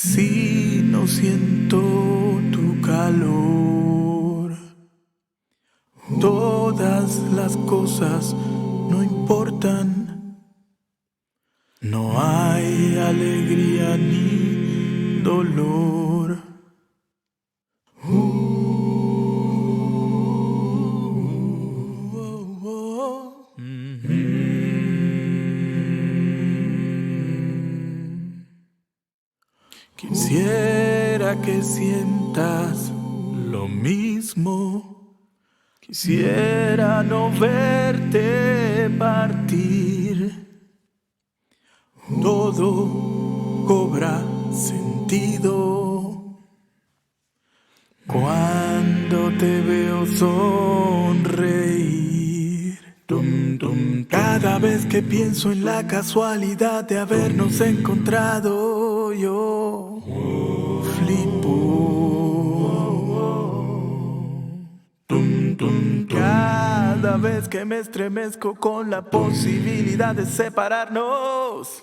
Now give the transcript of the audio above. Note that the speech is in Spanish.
Si no siento tu calor, todas las cosas no importan. No hay alegría ni dolor. Quisiera que sientas lo mismo. Quisiera no verte partir. Todo cobra sentido cuando te veo sonreír. Cada vez que pienso en la casualidad de habernos encontrado, yo flipo. Cada vez que me estremezco con la posibilidad de separarnos.